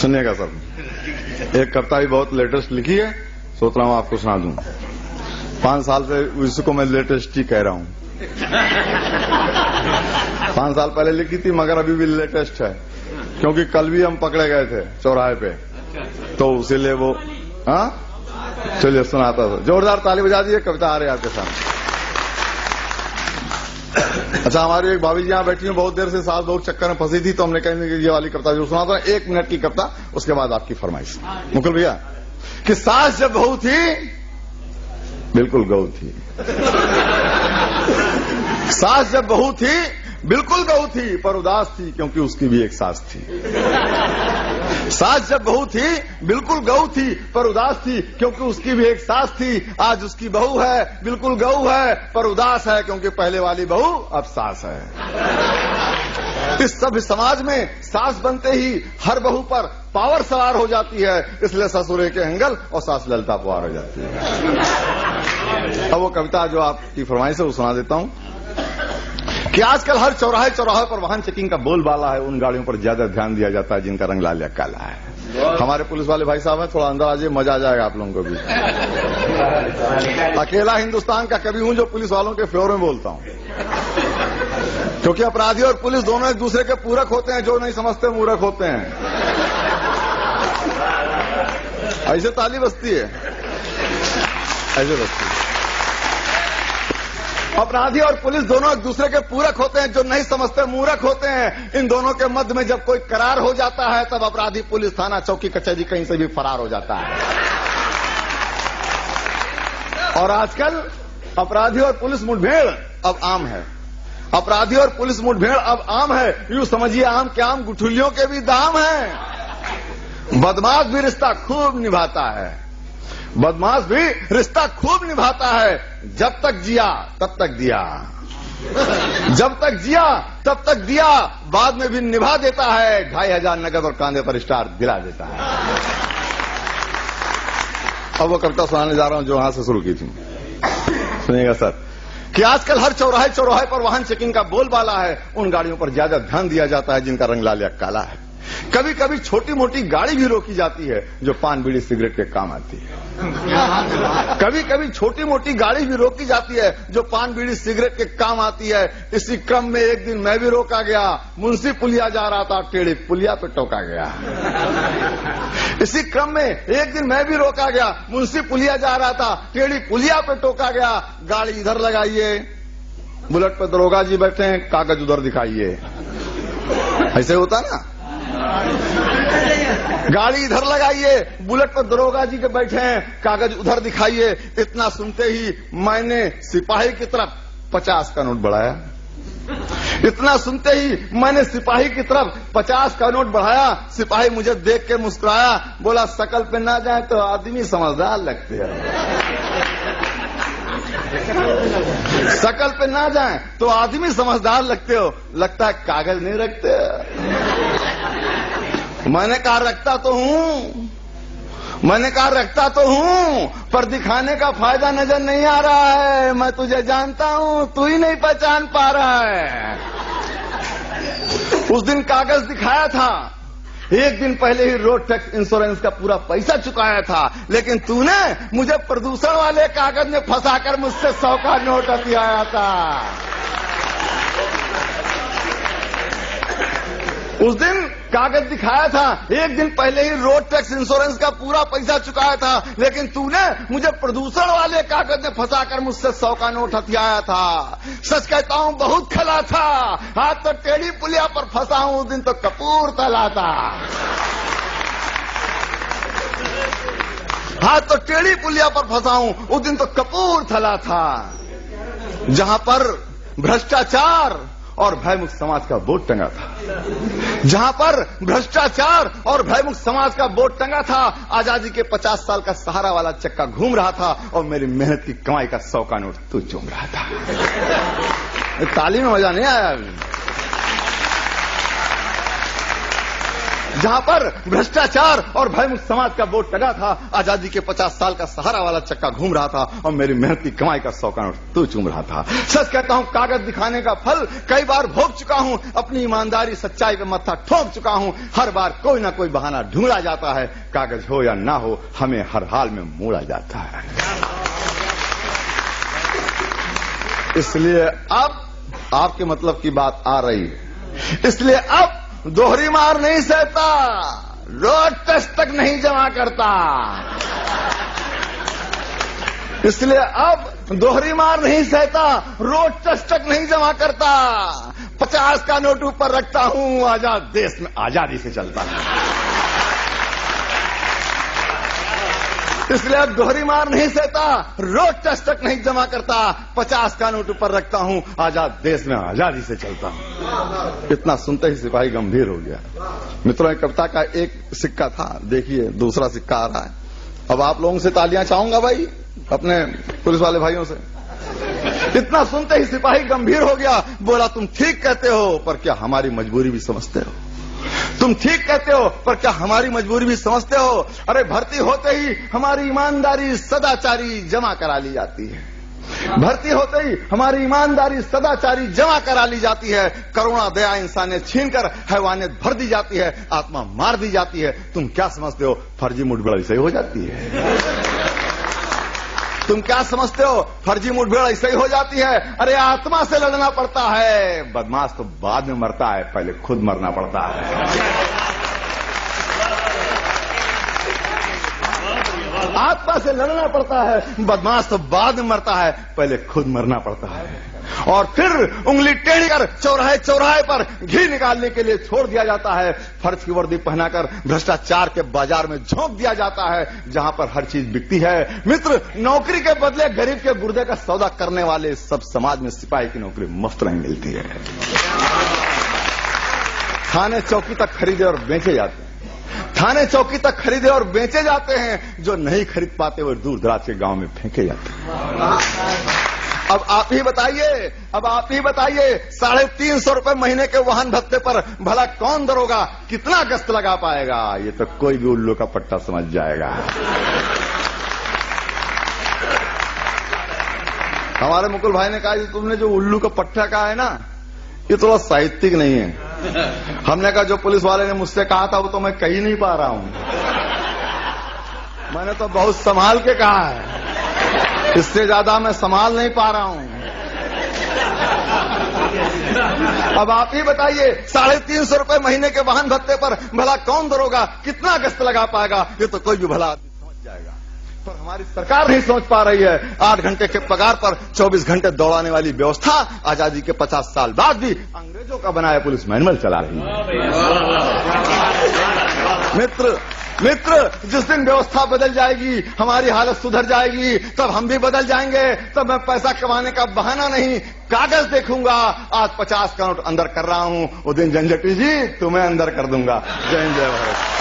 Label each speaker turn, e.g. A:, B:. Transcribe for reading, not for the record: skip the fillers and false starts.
A: सुनिएगा सर, एक कविता भी बहुत लेटेस्ट लिखी है, सोच रहा हूं आपको सुना दूं। 5 साल से इसको मैं लेटेस्ट ही कह रहा हूं। 5 साल पहले लिखी थी मगर अभी भी लेटेस्ट है, क्योंकि कल भी हम पकड़े गए थे चौराहे पे, तो इसीलिए वो चलिए सुनाता था। जोरदार ताली बजा दीजिए, कविता आ रही है आपके सामने। अच्छा, हमारी एक भाभी जी यहाँ बैठी हैं, बहुत देर से सास बहू चक्कर में फंसी थी, तो हमने कहा कि ये वाली कविता जो सुनाता हूं, 1 मिनट की कविता, उसके बाद आपकी फरमाइश। मुकुल भैया, कि सास जब बहू थी बिल्कुल गऊ थी। सास जब बहू थी बिल्कुल गऊ थी, पर उदास थी क्योंकि उसकी भी एक सास थी। सास जब बहू थी बिल्कुल गऊ थी, पर उदास थी क्योंकि उसकी भी एक सास थी। आज उसकी बहू है बिल्कुल गऊ है, पर उदास है क्योंकि पहले वाली बहू अब सास है। इस सभ्य समाज में सास बनते ही हर बहू पर पावर सवार हो जाती है, इसलिए ससुरे के हंगल और सास ललता पुआर हो जाती है। अब वो कविता जो आपकी फरमाइश है वो सुना देता हूं कि आजकल हर चौराहे चौराहे पर वाहन चेकिंग का बोलबाला है। उन गाड़ियों पर ज्यादा ध्यान दिया जाता है जिनका रंग लाल या काला है। हमारे पुलिस वाले भाई साहब हैं, थोड़ा अंदर आ जाइए, मजा आ जाएगा आप लोगों को भी। अकेला हिंदुस्तान का कवि हूं जो पुलिस वालों के फेवर में बोलता हूं, क्योंकि अपराधी और पुलिस दोनों एक दूसरे के पूरक होते हैं, जो नहीं समझते मूर्ख होते हैं। ऐसे ताली बजती है, ऐसे बजती है। अपराधी और पुलिस दोनों एक दूसरे के पूरक होते हैं, जो नहीं समझते मूर्ख होते हैं। इन दोनों के मध्य में जब कोई करार हो जाता है, तब अपराधी पुलिस थाना चौकी कचहरी कहीं से भी फरार हो जाता है। और आजकल अपराधी और पुलिस मुठभेड़ अब आम है। अपराधी और पुलिस मुठभेड़ अब आम है, यूं समझिए आम के आम गुठलियों के भी दाम है। बदमाश भी रिश्ता खूब निभाता है, बदमाश भी रिश्ता खूब निभाता है। जब तक जिया तब तक दिया, जब तक जिया तब तक दिया, बाद में भी निभा देता है। 2500 नगद और कांधे पर स्टार दिला देता है। अब वो कविता सुनाने जा रहा हूं जो वहां से शुरू की थी, सुनिएगा सर। कि आजकल हर चौराहे चौराहे पर वाहन चेकिंग का बोलबाला है। उन गाड़ियों पर ज्यादा ध्यान दिया जाता है जिनका रंग लाल या काला है। कभी कभी छोटी मोटी गाड़ी भी रोकी जाती है जो पान बीड़ी सिगरेट के काम आती है। कभी कभी छोटी मोटी गाड़ी भी रोकी जाती है जो पान बीड़ी सिगरेट के काम आती है। इसी क्रम में एक दिन मैं भी रोका गया, मुंशी पुलिया जा रहा था, टेढ़ी पुलिया पे टोका गया। इसी क्रम में एक दिन मैं भी रोका गया, मुंशी पुलिया जा रहा था, टेढ़ी पुलिया पे टोका गया। गाड़ी इधर लगाइए, बुलेट पे दरोगा जी बैठे हैं, कागज उधर दिखाइए। ऐसे होता ना, गाड़ी इधर लगाइए, बुलेट पर दरोगा जी के बैठे हैं, कागज उधर दिखाइए। इतना सुनते ही मैंने सिपाही की तरफ 50 का नोट बढ़ाया। इतना सुनते ही मैंने सिपाही की तरफ 50 का नोट बढ़ाया। सिपाही मुझे देख के मुस्कुराया, बोला शकल पे ना जाए तो आदमी समझदार लगते हैं, शकल पे ना जाए तो आदमी समझदार लगते हो, लगता है कागज नहीं रखते। मैंने कहा रखता तो हूं, मैंने कहा रखता तो हूं, पर दिखाने का फायदा नजर नहीं आ रहा है। मैं तुझे जानता हूं, तू ही नहीं पहचान पा रहा है। उस दिन कागज दिखाया था, एक दिन पहले ही रोड टैक्स इंश्योरेंस का पूरा पैसा चुकाया था, लेकिन तूने मुझे प्रदूषण वाले कागज में फंसाकर मुझसे 100 का नोट हथियाया था। उस दिन कागज दिखाया था, एक दिन पहले ही रोड टैक्स इंश्योरेंस का पूरा पैसा चुकाया था, लेकिन तूने मुझे प्रदूषण वाले कागज में फंसाकर मुझसे 100 का नोट हथियाया था। सच कहता हूं बहुत खला था, आज तो टेढ़ी पुलिया पर फंसा हूं, उस दिन तो कपूरथला था। आज तो टेढ़ी पुलिया पर फंसा हूं, उस दिन तो कपूरथला था। जहां पर भ्रष्टाचार और भयमुक्त समाज का बोर्ड टंगा था, जहां पर भ्रष्टाचार और भयमुक्त समाज का बोर्ड टंगा था, आजादी के 50 साल का सहारा वाला चक्का घूम रहा था और मेरी मेहनत की कमाई का 100 का नोट तू चूम रहा था। ताली में मजा नहीं आया। जहां पर भ्रष्टाचार और भयमुक्त समाज का बोर्ड टंगा था, आजादी के 50 साल का सहारा वाला चक्का घूम रहा था और मेरी मेहनती कमाई का 100 का नोट तू चूम रहा था। सच कहता हूं, कागज दिखाने का फल कई बार भोग चुका हूं, अपनी ईमानदारी सच्चाई पे मत्था ठोक चुका हूं। हर बार कोई ना कोई बहाना ढूंढा जाता है, कागज हो या ना हो हमें हर हाल में मोड़ा जाता है। इसलिए अब आपके मतलब की बात आ रही है, इसलिए अब दोहरी मार नहीं सहता, रोड टेस्ट तक नहीं जमा करता। इसलिए अब दोहरी मार नहीं सहता, रोड टेस्ट तक नहीं जमा करता। 50 का नोट ऊपर रखता हूं, आजाद देश में आजादी से चलता है। इसलिए अब दोहरी मार नहीं सहता, रोड टेस्ट तक नहीं जमा करता। 50 का नोट ऊपर रखता हूं, आजाद देश में आजादी से चलता हूं। इतना सुनते ही सिपाही गंभीर हो गया। मित्रों, एक कविता का एक सिक्का था, देखिए दूसरा सिक्का आ रहा है। अब आप लोगों से तालियां चाहूंगा भाई, अपने पुलिस वाले भाइयों से। इतना सुनते ही सिपाही गंभीर हो गया, बोला तुम ठीक कहते हो, पर क्या हमारी मजबूरी भी समझते हो? तुम ठीक कहते हो, पर क्या हमारी मजबूरी भी समझते हो? अरे भर्ती होते ही हमारी ईमानदारी सदाचारी जमा करा ली जाती है। भर्ती होते ही हमारी ईमानदारी सदाचारी जमा करा ली जाती है। करुणा दया इंसानियत छीनकर हैवानियत भर दी जाती है, आत्मा मार दी जाती है। तुम क्या समझते हो, फर्जी मुठभेड़ ऐसे ही हो जाती है? तुम क्या समझते हो, फर्जी मुठभेड़ ऐसे ही हो जाती है? अरे आत्मा से लड़ना पड़ता है, बदमाश तो बाद में मरता है, पहले खुद मरना पड़ता है। आत्मा से लड़ना पड़ता है, बदमाश तो बाद में मरता है, पहले खुद मरना पड़ता है। और फिर उंगली टेढ़ी कर चौराहे चौराहे पर घी निकालने के लिए छोड़ दिया जाता है। फर्ज की वर्दी पहनाकर भ्रष्टाचार के बाजार में झोंक दिया जाता है, जहां पर हर चीज बिकती है। मित्र, नौकरी के बदले गरीब के गुर्दे का सौदा करने वाले सब समाज में सिपाही की नौकरी मुफ्त नहीं मिलती है। थाने चौकी तक खरीदे और बेचे जाते हैं, थाने चौकी तक खरीदे और बेचे जाते हैं। जो नहीं खरीद पाते वो दूर दराज के गांव में फेंके जाते हैं। अब आप ही बताइए, 350 रुपए महीने के वाहन भत्ते पर भला कौन दरोगा कितना गश्त लगा पाएगा? ये तो कोई भी उल्लू का पट्टा समझ जाएगा। हमारे मुकुल भाई ने कहा, तुमने जो उल्लू का पट्टा कहा है ना, ये थोड़ा साहित्यिक नहीं है। हमने कहा, जो पुलिस वाले ने मुझसे कहा था वो तो मैं कह ही नहीं पा रहा हूं, मैंने तो बहुत संभाल के कहा है, इससे ज्यादा मैं संभाल नहीं पा रहा हूं। अब आप ही बताइए, 350 रुपए महीने के वाहन भत्ते पर भला कौन दरोगा कितना गश्त लगा पाएगा? ये तो कोई भी भला आदमी समझ जाएगा, पर हमारी सरकार नहीं सोच पा रही है। 8 घंटे के पगार पर 24 घंटे दौड़ाने वाली व्यवस्था आजादी के 50 साल बाद भी अंग्रेजों का बनाया पुलिस मैनुअल चला रही है। मित्र, जिस दिन व्यवस्था बदल जाएगी, हमारी हालत सुधर जाएगी, तब हम भी बदल जाएंगे। तब मैं पैसा कमाने का बहाना नहीं, कागज देखूंगा। आज 50 का नोट अंदर कर रहा हूं, वो दिन झंझटी जी तुम्हें अंदर कर दूंगा। जय हिंद, जय भारत।